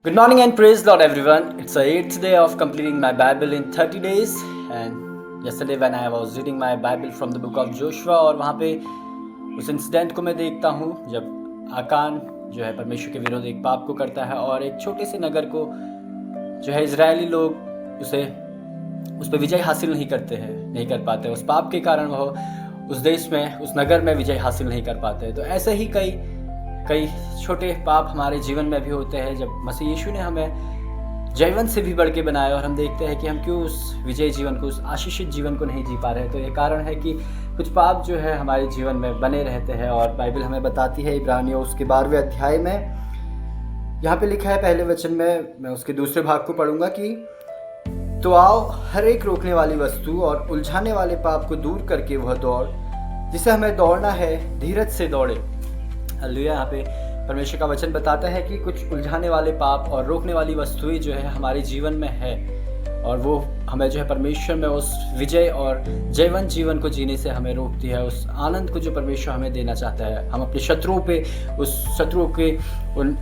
Good morning and praise Lord everyone. It's the 8th day of completing my Bible in 30 days and yesterday when I was reading my Bible from the book of Joshua और वहाँ पे उस incident को मैं देखता हूँ जब आकान जो है परमेश्वर के विरोध एक पाप को करता है और एक छोटे से नगर को जो है इजरायली लोग उस पर विजय हासिल नहीं करते हैं, नहीं कर पाते। उस पाप के कारण वह उस देश में, उस नगर में विजय हासिल नहीं कर पाते। तो ऐसे ही कई छोटे पाप हमारे जीवन में भी होते हैं जब मसीह यीशु ने हमें जयवंत से भी बढ़ के बनाया और हम देखते हैं कि हम क्यों उस विजय जीवन को, उस आशीषित जीवन को नहीं जी पा रहे। तो ये कारण है कि कुछ पाप जो है हमारे जीवन में बने रहते हैं और बाइबल हमें बताती है इब्रानियों उसके 12वें अध्याय में यहाँ पे लिखा है पहले वचन में, मैं उसके दूसरे भाग को पढ़ूंगा कि तो आओ हर एक रोकने वाली वस्तु और उलझाने वाले पाप को दूर करके वह दौड़ जिसे हमें दौड़ना है धीरज से दौड़े। हालेलुया। यहाँ पे परमेश्वर का वचन बताता है कि कुछ उलझाने वाले पाप और रोकने वाली वस्तुएं जो है हमारे जीवन में है और वो हमें जो है परमेश्वर में उस विजय और जयवंत जीवन को जीने से हमें रोकती है। उस आनंद को जो परमेश्वर हमें देना चाहता है, हम अपने शत्रुओं पे, उस शत्रुओं के उन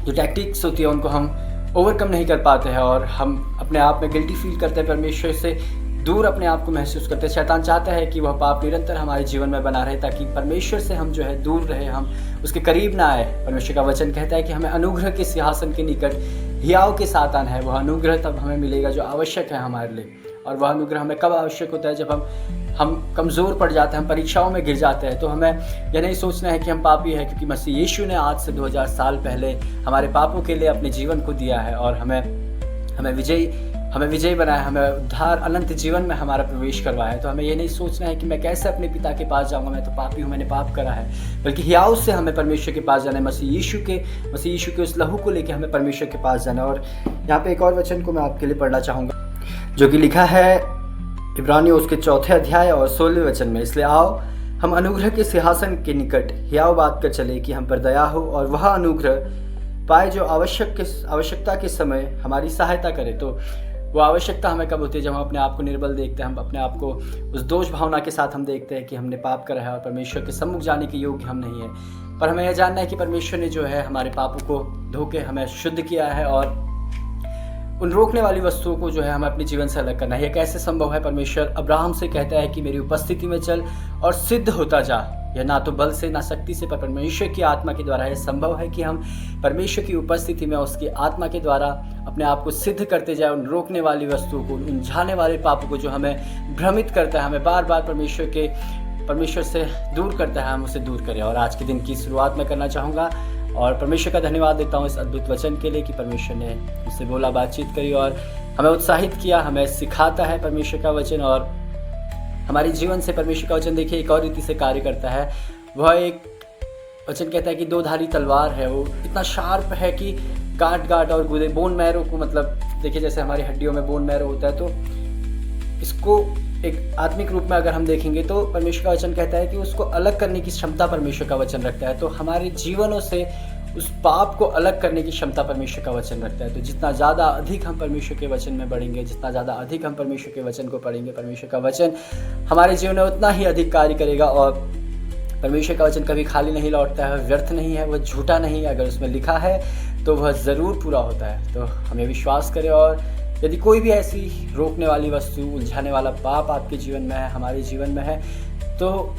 जो टैक्टिक्स होती है उनको हम ओवरकम नहीं कर पाते हैं और हम अपने आप में गिल्टी फील करते हैं, परमेश्वर से दूर अपने आप को महसूस करते हैं। शैतान चाहता है कि वह पाप निरंतर हमारे जीवन में बना रहे ताकि परमेश्वर से हम जो है दूर रहे, हम उसके करीब ना आए। परमेश्वर का वचन कहता है कि हमें अनुग्रह के सिंहासन के निकट हियाव के साथ आना है। वह अनुग्रह तब हमें मिलेगा जो आवश्यक है हमारे लिए। और वह अनुग्रह हमें कब आवश्यक होता है? जब हम कमज़ोर पड़ जाते हैं, हम परीक्षाओं में गिर जाते हैं। तो हमें यह नहीं सोचना है कि हम पापी हैं, क्योंकि मसीह यीशु ने आज से 2000 साल पहले हमारे पापों के लिए अपने जीवन को दिया है और हमें विजयी बनाया, हमें उद्धार अनंत जीवन में हमारा प्रवेश करवाया है। तो हमें ये नहीं सोचना है कि मैं कैसे अपने पिता के पास जाऊंगा, मैं तो पापी हूँ, मैंने पाप करा है, बल्कि हियाव से हमें परमेश्वर के पास जाना है। मसीह यीशु के उस लहू को लेकर हमें परमेश्वर के पास जाना है। और यहाँ पे एक और वचन को मैं आपके लिए पढ़ना चाहूँगा जो कि लिखा है इब्रानियों उसके 4 अध्याय और 16वें वचन में, इसलिए आओ हम अनुग्रह के सिंहासन के निकट हियाव बात कर चले कि हम पर दया हो और वह अनुग्रह पाए जो आवश्यकता के समय हमारी सहायता करे। तो वो आवश्यकता हमें कब होती है? जब हम अपने आप को निर्बल देखते हैं, हम अपने आप को उस दोष भावना के साथ हम देखते हैं कि हमने पाप करा है और परमेश्वर के सम्मुख जाने के योग्य हम नहीं हैं। पर हमें यह जानना है कि परमेश्वर ने जो है हमारे पापों को धो के हमें शुद्ध किया है और उन रोकने वाली वस्तुओं को जो है हमें अपने जीवन से अलग करना है। यह कैसे संभव है? परमेश्वर अब्राहम से कहता है कि मेरी उपस्थिति में चल और सिद्ध होता जा। यह ना तो बल से ना शक्ति से, पर परमेश्वर की आत्मा के द्वारा यह संभव है कि हम परमेश्वर की उपस्थिति में उसकी आत्मा के द्वारा अपने आप को सिद्ध करते जाए। उन रोकने वाली वस्तुओं को, उलझाने वाले पापों को जो हमें भ्रमित करता है, हमें बार बार परमेश्वर से दूर करता है, हम उसे दूर करें। और आज के दिन की शुरुआत मैं करना चाहूँगा और परमेश्वर का धन्यवाद देता हूँ इस अद्भुत वचन के लिए कि परमेश्वर ने मुझसे बोला, बातचीत करी और हमें उत्साहित किया, हमें सिखाता है परमेश्वर का वचन। और हमारे जीवन से परमेश्वर का वचन देखिए एक और रीति से कार्य करता है। वह एक वचन कहता है कि 2 धारी तलवार है, वो इतना शार्प है कि गांठ और गुदे, बोन मैरो को, मतलब देखिए जैसे हमारी हड्डियों में बोन मैरो होता है, तो इसको एक आत्मिक रूप में अगर हम देखेंगे तो परमेश्वर का वचन कहता है कि उसको अलग करने की क्षमता परमेश्वर का वचन रखता है। तो हमारे जीवनों से उस पाप को अलग करने की क्षमता परमेश्वर का वचन रखता है। तो जितना ज़्यादा अधिक हम परमेश्वर के वचन में बढ़ेंगे, जितना ज़्यादा अधिक हम परमेश्वर के वचन को पढ़ेंगे, परमेश्वर का वचन हमारे जीवन में उतना ही अधिक कार्य करेगा। और परमेश्वर का वचन कभी खाली नहीं लौटता है, व्यर्थ नहीं है, वह झूठा नहीं है। अगर उसमें लिखा है तो वह ज़रूर पूरा होता है। तो हमें विश्वास करें और यदि कोई भी ऐसी रोकने वाली वस्तु, उलझाने वाला पाप आपके जीवन में है, हमारे जीवन में है, तो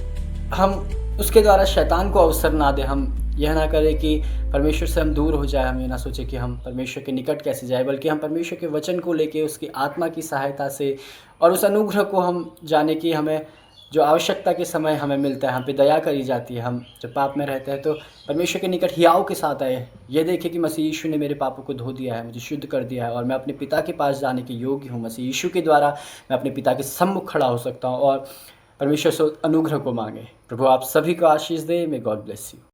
हम उसके द्वारा शैतान को अवसर ना दें। हम यह ना करें कि परमेश्वर से हम दूर हो जाए, हम ये ना सोचें कि हम परमेश्वर के निकट कैसे जाए, बल्कि हम परमेश्वर के वचन को लेके उसकी आत्मा की सहायता से और उस अनुग्रह को हम जाने कि हमें जो आवश्यकता के समय हमें मिलता है, हम पे दया करी जाती है। हम जब पाप में रहते हैं तो परमेश्वर के निकट हियाव के साथ आए, ये देखें कि मसीह यीशु ने मेरे पापों को धो दिया है, मुझे शुद्ध कर दिया है और मैं अपने पिता के पास जाने के योग्य हूँ। मसीह यीशु के द्वारा मैं अपने पिता के सम्मुख खड़ा हो सकता हूँ और परमेश्वर से अनुग्रह को मांगे। प्रभु आप सभी को आशीष दे। May God bless you.